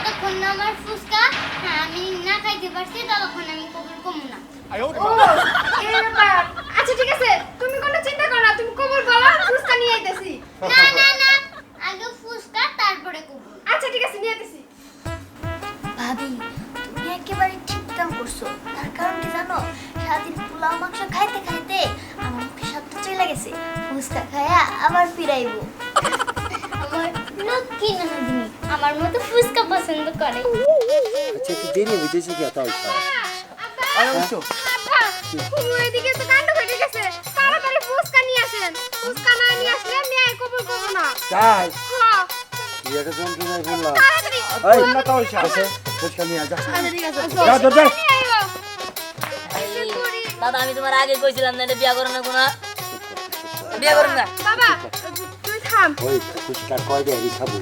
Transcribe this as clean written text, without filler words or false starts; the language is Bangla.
যতক্ষণ না আমার ফুচকা আমি না খাইতে পারছি ততক্ষণ আমি কবুল করবো না। ও এই ব্যাপার। আচ্ছা ঠিক আছে, তুমি কোনো চিন্তা করো না, তুমি কবুল বলো, ফুচকা নিয়ে আইতেছি। না না না, আগে ফুচকা তারপরে কবুল। আচ্ছা ঠিক আছে, নিয়ে আইতেছি। ভাবি তুমি একেবারে ঠিক কাম করছো। তার কারণ কি জানো, সারাদিন পোলাও মাংস খাইতে খাইতে আমার মুখে স্বাদটা চলে গেছে। ফুচকা খায়া আবার ফিরাইবো। আমার লক্ষ্মী নন্দিনী আমার মতো ফুচকা পছন্দ করে। আচ্ছা একটু দেরি হইতেছে কি তাই আরে উঠো। আব্বা, ফুলু এদিকে তো কাণ্ড ঘটে গেছে। তাড়াতাড়ি ফুচকা নিয়ে আসেন। ফুচকা না নিয়ে আসলে মেয়ে কবুল করবো না। তাই হ্যাঁ, কি একটা যন্ত্রণায় বললাম তাড়াতাড়ি। এই না তাও আছে ফুচকা নিয়ে যা আচ্ছা ঠিক আছে। যা যা যা নিয়ে আইও। দাদা আমি তোমার আগে কইছিলাম না এটা বিয়া করো না কোনো বিয়া করো না। বাবা, তুই থাম। ওই ফুচকা কয় দেয় খাবো